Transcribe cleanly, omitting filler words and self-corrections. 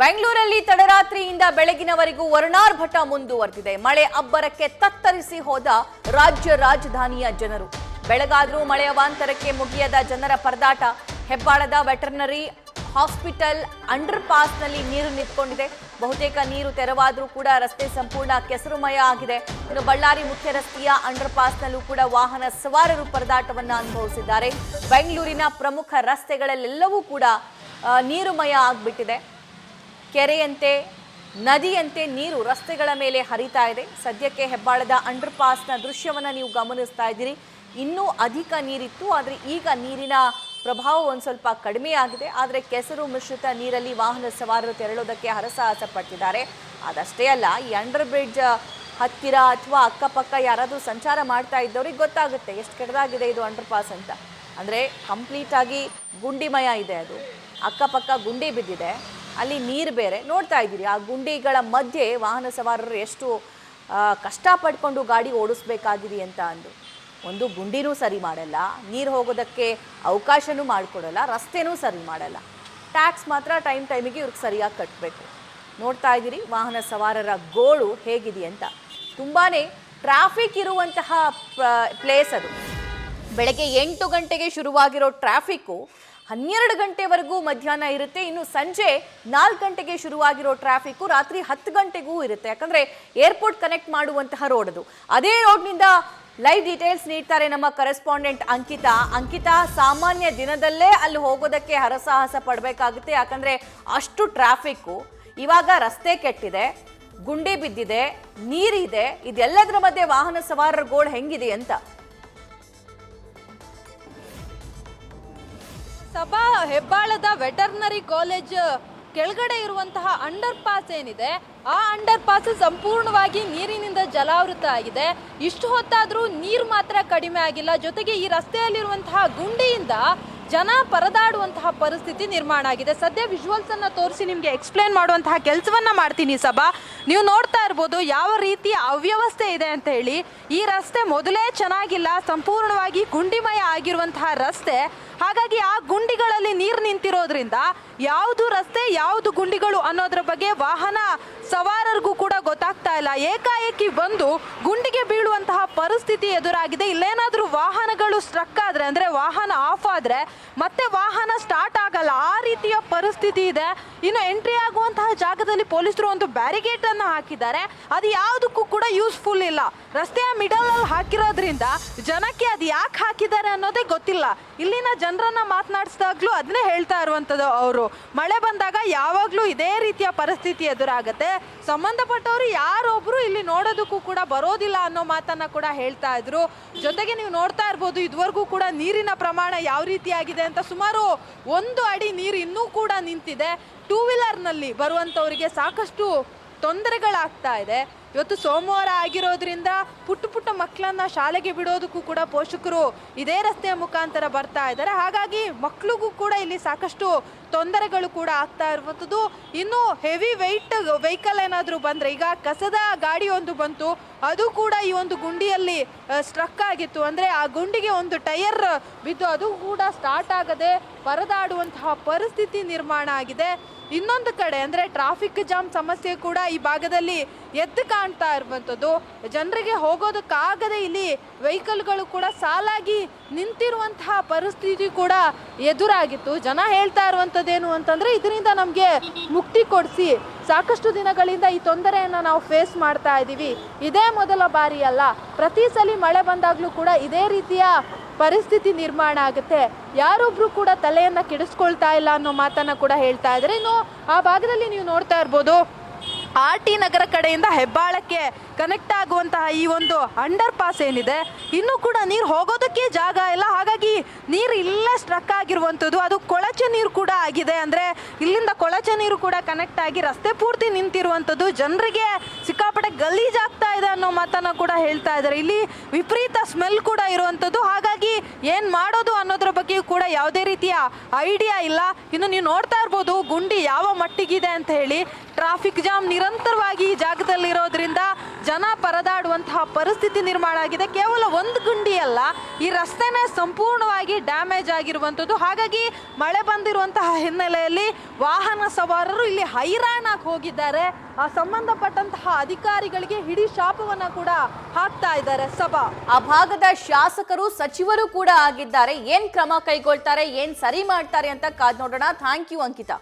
ಬೆಂಗಳೂರಲ್ಲಿ ತಡರಾತ್ರಿಯಿಂದ ಬೆಳಗಿನವರೆಗೂ ವರ್ಣಾರ್ಭಟ ಮುಂದುವರೆದಿದೆ. ಮಳೆ ಅಬ್ಬರಕ್ಕೆ ತತ್ತರಿಸಿ ಹೋದ ರಾಜ್ಯ ರಾಜಧಾನಿಯ ಜನರು. ಬೆಳಗಾದ್ರೂ ಮಳೆಯ ವಾಂತರಕ್ಕೆ ಮುಗಿಯದ ಜನರ ಪರದಾಟ. ಹೆಬ್ಬಾಳದ ವೆಟರ್ನರಿ ಹಾಸ್ಪಿಟಲ್ ಅಂಡರ್ ಪಾಸ್ನಲ್ಲಿ ನೀರು ನಿಂತ್ಕೊಂಡಿದೆ. ಬಹುತೇಕ ನೀರು ತೆರವಾದ್ರೂ ಕೂಡ ರಸ್ತೆ ಸಂಪೂರ್ಣ ಕೆಸರುಮಯ ಆಗಿದೆ. ಇನ್ನು ಬಳ್ಳಾರಿ ಮುಖ್ಯ ರಸ್ತೆಯ ಅಂಡರ್ ಪಾಸ್ನಲ್ಲೂ ಕೂಡ ವಾಹನ ಸವಾರರು ಪರದಾಟವನ್ನ ಅನುಭವಿಸಿದ್ದಾರೆ. ಬೆಂಗಳೂರಿನ ಪ್ರಮುಖ ರಸ್ತೆಗಳಲ್ಲೆಲ್ಲವೂ ಕೂಡ ನೀರುಮಯ ಆಗ್ಬಿಟ್ಟಿದೆ. ಕೆರೆಯಂತೆ ನದಿಯಂತೆ ನೀರು ರಸ್ತೆಗಳ ಮೇಲೆ ಹರಿತಾ ಇದೆ. ಸದ್ಯಕ್ಕೆ ಹೆಬ್ಬಾಳದ ಅಂಡರ್ ಪಾಸ್ನ ದೃಶ್ಯವನ್ನು ನೀವು ಗಮನಿಸ್ತಾ ಇದ್ದೀರಿ. ಇನ್ನೂ ಅಧಿಕ ನೀರಿತ್ತು, ಆದರೆ ಈಗ ನೀರಿನ ಪ್ರಭಾವ ಒಂದು ಸ್ವಲ್ಪ ಕಡಿಮೆಯಾಗಿದೆ. ಆದರೆ ಕೆಸರು ಮಿಶ್ರಿತ ನೀರಲ್ಲಿ ವಾಹನ ಸವಾರರು ತೆರಳೋದಕ್ಕೆ ಹರಸಾಹಸ ಪಡ್ತಿದ್ದಾರೆ. ಅದಷ್ಟೇ ಅಲ್ಲ, ಈ ಅಂಡರ್ ಬ್ರಿಡ್ಜ್ ಹತ್ತಿರ ಅಥವಾ ಅಕ್ಕಪಕ್ಕ ಯಾರಾದರೂ ಸಂಚಾರ ಮಾಡ್ತಾ ಇದ್ದವ್ರಿಗೆ ಗೊತ್ತಾಗುತ್ತೆ ಎಷ್ಟು ಕೆಟ್ಟದಾಗಿದೆ ಇದು ಅಂಡರ್ ಪಾಸ್ ಅಂತ. ಅಂದರೆ ಕಂಪ್ಲೀಟಾಗಿ ಗುಂಡಿಮಯ ಇದೆ. ಅದು ಅಕ್ಕಪಕ್ಕ ಗುಂಡಿ ಬಿದ್ದಿದೆ, ಅಲ್ಲಿ ನೀರು ಬೇರೆ ನೋಡ್ತಾ ಇದ್ದೀರಿ. ಆ ಗುಂಡಿಗಳ ಮಧ್ಯೆ ವಾಹನ ಸವಾರರು ಎಷ್ಟು ಕಷ್ಟಪಡ್ಕೊಂಡು ಗಾಡಿ ಓಡಿಸ್ಬೇಕಾಗಿದೆ ಅಂತ ಅಂದು. ಒಂದು ಗುಂಡಿನೂ ಸರಿ ಮಾಡಲ್ಲ, ನೀರು ಹೋಗೋದಕ್ಕೆ ಅವಕಾಶನೂ ಮಾಡಿಕೊಡಲ್ಲ, ರಸ್ತೆನೂ ಸರಿ ಮಾಡಲ್ಲ. ಟ್ಯಾಕ್ಸ್ ಮಾತ್ರ ಟೈಮಿಗೆ ಇವ್ರಿಗೆ ಸರಿಯಾಗಿ ಕಟ್ಟಬೇಕು. ನೋಡ್ತಾ ಇದ್ದೀರಿ ವಾಹನ ಸವಾರರ ಗೋಳು ಹೇಗಿದೆ ಅಂತ. ತುಂಬಾ ಟ್ರಾಫಿಕ್ ಇರುವಂತಹ ಪ್ಲೇಸ್ ಅದು. ಬೆಳಗ್ಗೆ 8 ಗಂಟೆಗೆ ಶುರುವಾಗಿರೋ ಟ್ರಾಫಿಕ್ಕು 12 ಗಂಟೆವರೆಗೂ ಮಧ್ಯಾಹ್ನ ಇರುತ್ತೆ. ಇನ್ನು ಸಂಜೆ 4 ಗಂಟೆಗೆ ಶುರುವಾಗಿರೋ ಟ್ರಾಫಿಕ್ಕು ರಾತ್ರಿ 10 ಗಂಟೆಗೂ ಇರುತ್ತೆ. ಯಾಕಂದರೆ ಏರ್ಪೋರ್ಟ್ ಕನೆಕ್ಟ್ ಮಾಡುವಂತಹ ರೋಡ್ ಅದು. ಅದೇ ರೋಡ್ನಿಂದ ಲೈವ್ ಡೀಟೇಲ್ಸ್ ನೀಡ್ತಾರೆ ನಮ್ಮ ಕರೆಸ್ಪಾಂಡೆಂಟ್ ಅಂಕಿತಾ. ಸಾಮಾನ್ಯ ದಿನದಲ್ಲೇ ಅಲ್ಲಿ ಹೋಗೋದಕ್ಕೆ ಹರಸಾಹಸ ಪಡಬೇಕಾಗುತ್ತೆ, ಯಾಕಂದರೆ ಅಷ್ಟು ಟ್ರಾಫಿಕ್ಕು. ಇವಾಗ ರಸ್ತೆ ಕೆಟ್ಟಿದೆ, ಗುಂಡಿ ಬಿದ್ದಿದೆ, ನೀರಿದೆ. ಇದೆಲ್ಲದರ ಮಧ್ಯೆ ವಾಹನ ಸವಾರರ ಗೋಳು ಹೆಂಗಿದೆ ಅಂತ. ಸಭಾ ಹೆಬ್ಬಾಳದ ವೆಟರ್ನರಿ ಕಾಲೇಜ್ ಕೆಳಗಡೆ ಇರುವಂತಹ ಅಂಡರ್ ಪಾಸ್ ಏನಿದೆ, ಆ ಅಂಡರ್ ಪಾಸ್ ಸಂಪೂರ್ಣವಾಗಿ ನೀರಿನಿಂದ ಜಲಾವೃತ ಆಗಿದೆ. ಇಷ್ಟು ಹೊತ್ತಾದರೂ ನೀರು ಮಾತ್ರ ಕಡಿಮೆ ಆಗಿಲ್ಲ. ಜೊತೆಗೆ ಈ ರಸ್ತೆಯಲ್ಲಿರುವಂತಹ ಗುಂಡಿಯಿಂದ ಜನ ಪರದಾಡುವಂತಹ ಪರಿಸ್ಥಿತಿ ನಿರ್ಮಾಣ ಆಗಿದೆ. ಸದ್ಯ ವಿಜುವಲ್ಸ್ ಅನ್ನ ತೋರಿಸಿ ನಿಮಗೆ ಎಕ್ಸ್ಪ್ಲೇನ್ ಮಾಡುವಂತಹ ಕೆಲಸವನ್ನ ಮಾಡ್ತೀನಿ. ಸಭಾ, ನೀವು ನೋಡ್ತಾ ಇರ್ಬೋದು ಯಾವ ರೀತಿಯ ಅವ್ಯವಸ್ಥೆ ಇದೆ ಅಂತ ಹೇಳಿ. ಈ ರಸ್ತೆ ಮೊದಲೇ ಚೆನ್ನಾಗಿಲ್ಲ, ಸಂಪೂರ್ಣವಾಗಿ ಗುಂಡಿಮಯ ಆಗಿರುವಂತಹ ರಸ್ತೆ. ಹಾಗಾಗಿ ಆ ಗುಂಡಿಗಳಲ್ಲಿ ನೀರು ನಿಂತಿರೋದ್ರಿಂದ ಯಾವುದು ರಸ್ತೆ ಯಾವುದು ಗುಂಡಿಗಳು ಅನ್ನೋದ್ರ ಬಗ್ಗೆ ವಾಹನ ಸವಾರರಿಗೂ ಕೂಡ ಗೊತ್ತಾಗ್ತಾ ಇಲ್ಲ. ಏಕಾಏಕಿ ಬಂದು ಗುಂಡಿಗೆ ಬೀಳುವಂತಹ ಪರಿಸ್ಥಿತಿ ಎದುರಾಗಿದೆ. ಇಲ್ಲೇನಾದ್ರೂ ವಾಹನಗಳು ಸ್ಟ್ರಕ್ ಆದ್ರೆ, ಅಂದ್ರೆ ವಾಹನ ಆಫ್ ಆದ್ರೆ ಮತ್ತೆ ವಾಹನ ಸ್ಟಾರ್ಟ್ ಆಗಲ್ಲ, ಆ ರೀತಿಯ ಪರಿಸ್ಥಿತಿ ಇದೆ. ಇನ್ನು ಎಂಟ್ರಿ ಆಗುವಂತಹ ಜಾಗದಲ್ಲಿ ಪೊಲೀಸರು ಒಂದು ಬ್ಯಾರಿಗೇಟ್ ಅನ್ನ ಹಾಕಿದ್ದಾರೆ. ಅದು ಯಾವುದಕ್ಕೂ ಕೂಡ ಯೂಸ್ಫುಲ್ ಇಲ್ಲ. ರಸ್ತೆಯ ಮಿಡಲ್ ಅಲ್ಲಿ ಹಾಕಿರೋದ್ರಿಂದ ಜನಕ್ಕೆ ಅದು ಯಾಕೆ ಹಾಕಿದ್ದಾರೆ ಅನ್ನೋದೇ ಗೊತ್ತಿಲ್ಲ. ಇಲ್ಲಿನ ಜನರನ್ನ ಮಾತನಾಡಿಸಿದಾಗ್ಲೂ ಅದನ್ನೇ ಹೇಳ್ತಾ ಇರುವಂಥದ್ದು ಅವರು. ಮಳೆ ಬಂದಾಗ ಯಾವಾಗಲೂ ಇದೇ ರೀತಿಯ ಪರಿಸ್ಥಿತಿ ಎದುರಾಗುತ್ತೆ. ಸಂಬಂಧಪಟ್ಟವರು ಯಾರೊಬ್ರು ಇಲ್ಲಿ ನೋಡೋದಕ್ಕೂ ಕೂಡ ಬರೋದಿಲ್ಲ ಅನ್ನೋ ಮಾತನ್ನ ಕೂಡ ಹೇಳ್ತಾ ಇದ್ರು. ಜೊತೆಗೆ ನೀವು ನೋಡ್ತಾ ಇರ್ಬೋದು ಇದುವರೆಗೂ ಕೂಡ ನೀರಿನ ಪ್ರಮಾಣ ಯಾವ ರೀತಿಯಾಗಿದೆ ಅಂತ. ಸುಮಾರು 1 ಅಡಿ ನೀರು ಇನ್ನೂ ಕೂಡ ನಿಂತಿದೆ. 2 ವೀಲರ್ನಲ್ಲಿ ಬರುವಂಥವರಿಗೆ ಸಾಕಷ್ಟು ತೊಂದರೆಗಳಾಗ್ತಾ ಇದೆ. ಇವತ್ತು ಸೋಮವಾರ ಆಗಿರೋದ್ರಿಂದ ಪುಟ್ಟ ಮಕ್ಕಳನ್ನ ಶಾಲೆಗೆ ಬಿಡೋದಕ್ಕೂ ಕೂಡ ಪೋಷಕರು ಇದೇ ರಸ್ತೆಯ ಮುಖಾಂತರ ಬರ್ತಾ ಇದ್ದಾರೆ. ಹಾಗಾಗಿ ಮಕ್ಕಳಿಗೂ ಕೂಡ ಇಲ್ಲಿ ಸಾಕಷ್ಟು ತೊಂದರೆಗಳು ಕೂಡ ಆಗ್ತಾ ಇರುವಂಥದ್ದು. ಇನ್ನು ಹೆವಿ ವೆಹಿಕಲ್ ಏನಾದರೂ ಬಂದರೆ, ಈಗ ಕಸದ ಗಾಡಿ ಒಂದು ಬಂತು, ಅದು ಕೂಡ ಈ ಒಂದು ಗುಂಡಿಯಲ್ಲಿ ಸ್ಟ್ರಕ್ ಆಗಿತ್ತು. ಅಂದರೆ ಆ ಗುಂಡಿಗೆ ಒಂದು ಟೈರ್ ಬಿದ್ದು ಅದು ಕೂಡ ಸ್ಟಾರ್ಟ್ ಆಗದೆ ಪರದಾಡುವಂತಹ ಪರಿಸ್ಥಿತಿ ನಿರ್ಮಾಣ ಆಗಿದೆ. ಇನ್ನೊಂದು ಕಡೆ ಅಂದರೆ ಟ್ರಾಫಿಕ್ ಜಾಮ್ ಸಮಸ್ಯೆ ಕೂಡ ಈ ಭಾಗದಲ್ಲಿ ಎದ್ದು ಕಾಣ್ತಾ ಇರುವಂಥದ್ದು. ಜನರಿಗೆ ಹೋಗೋದಕ್ಕಾಗದೆ ಇಲ್ಲಿ ವೆಹಿಕಲ್ಗಳು ಕೂಡ ಸಾಲಾಗಿ ನಿಂತಿರುವಂತಹ ಪರಿಸ್ಥಿತಿ ಕೂಡ ಎದುರಾಗಿತ್ತು. ಜನ ಹೇಳ್ತಾ ಇರುವಂಥದ್ದೇನು ಅಂತಂದರೆ, ಇದರಿಂದ ನಮಗೆ ಮುಕ್ತಿ ಕೊಡಿಸಿ, ಸಾಕಷ್ಟು ದಿನಗಳಿಂದ ಈ ತೊಂದರೆಯನ್ನು ನಾವು ಫೇಸ್ ಮಾಡ್ತಾ ಇದ್ದೀವಿ, ಇದೇ ಮೊದಲ ಬಾರಿ ಅಲ್ಲ, ಪ್ರತಿ ಸಲ ಮಳೆ ಬಂದಾಗಲೂ ಕೂಡ ಇದೇ ರೀತಿಯ ಪರಿಸ್ಥಿತಿ ನಿರ್ಮಾಣ ಆಗುತ್ತೆ, ಯಾರೊಬ್ರು ಕೂಡ ತಲೆಯನ್ನ ಕೆಡಿಸ್ಕೊಳ್ತಾ ಇಲ್ಲ ಅನ್ನೋ ಮಾತನ್ನ ಕೂಡ ಹೇಳ್ತಾ ಇದ್ದಾರೆ. ಇನ್ನು ಆ ಭಾಗದಲ್ಲಿ ನೀವು ನೋಡ್ತಾ ಇರ್ಬೋದು RT ನಗರ ಕಡೆಯಿಂದ ಹೆಬ್ಬಾಳಕ್ಕೆ ಕನೆಕ್ಟ್ ಆಗುವಂತಹ ಈ ಒಂದು ಅಂಡರ್ ಪಾಸ್ ಏನಿದೆ, ಇನ್ನೂ ಕೂಡ ನೀರು ಹೋಗೋದಕ್ಕೆ ಜಾಗ ಇಲ್ಲ. ಹಾಗಾಗಿ ನೀರು ಇಲ್ಲೇ ಸ್ಟ್ರಕ್ ಆಗಿರುವಂಥದ್ದು. ಅದು ಕೊಳಚೆ ನೀರು ಕೂಡ ಆಗಿದೆ. ಅಂದರೆ ಇಲ್ಲಿಂದ ಕೊಳಚೆ ನೀರು ಕೂಡ ಕನೆಕ್ಟ್ ಆಗಿ ರಸ್ತೆ ಪೂರ್ತಿ ನಿಂತಿರುವಂಥದ್ದು. ಜನರಿಗೆ ಸಿಕ್ಕಾಪಟ್ಟೆ ಗಲೀಜಾಗ್ತಾ ಇದೆ ಅನ್ನೋ ಮಾತನ್ನ ಕೂಡ ಹೇಳ್ತಾ ಇದ್ದಾರೆ. ಇಲ್ಲಿ ವಿಪರೀತ ಸ್ಮೆಲ್ ಕೂಡ ಇರುವಂಥದ್ದು. ಹಾಗಾಗಿ ಏನು ಮಾಡೋದು ಅನ್ನೋದ್ರ ಬಗ್ಗೆ ಕೂಡ ಯಾವುದೇ ರೀತಿಯ ಐಡಿಯಾ ಇಲ್ಲ. ಇನ್ನು ನೀವು ನೋಡ್ತಾ ಇರ್ಬೋದು ಗುಂಡಿ ಯಾವ ಮಟ್ಟಿಗಿದೆ ಅಂತ ಹೇಳಿ. ಟ್ರಾಫಿಕ್ ಜಾಮ್ ನಿರಂತರವಾಗಿ ಈ ಜಾಗದಲ್ಲಿ ಇರೋದ್ರಿಂದ ಜನ ಪರದಾಡುವಂತಹ ಪರಿಸ್ಥಿತಿ ನಿರ್ಮಾಣ ಆಗಿದೆ. ಕೇವಲ ಒಂದು ಗುಂಡಿ ಅಲ್ಲ, ಈ ರಸ್ತೆನೇ ಸಂಪೂರ್ಣವಾಗಿ ಡ್ಯಾಮೇಜ್ ಆಗಿರುವಂಥದ್ದು. ಹಾಗಾಗಿ ಮಳೆ ಬಂದಿರುವಂತಹ ಹಿನ್ನೆಲೆಯಲ್ಲಿ ವಾಹನ ಸವಾರರು ಇಲ್ಲಿ ಹೈರಾಣಾಗಿ ಹೋಗಿದ್ದಾರೆ. ಆ ಸಂಬಂಧಪಟ್ಟಂತಹ ಅಧಿಕಾರಿಗಳಿಗೆ ಹಿಡಿ ಶಾಪವನ್ನ ಕೂಡ ಹಾಕ್ತಾ ಇದ್ದಾರೆ ಸಭಾ. ಆ ಭಾಗದ ಶಾಸಕರು ಸಚಿವರು ಕೂಡ ಆಗಿದ್ದಾರೆ. ಏನ್ ಕ್ರಮ ಕೈಗೊಳ್ತಾರೆ, ಏನ್ ಸರಿ ಮಾಡ್ತಾರೆ ಅಂತ ಕಾದ್ ನೋಡೋಣ. Thank you Ankita.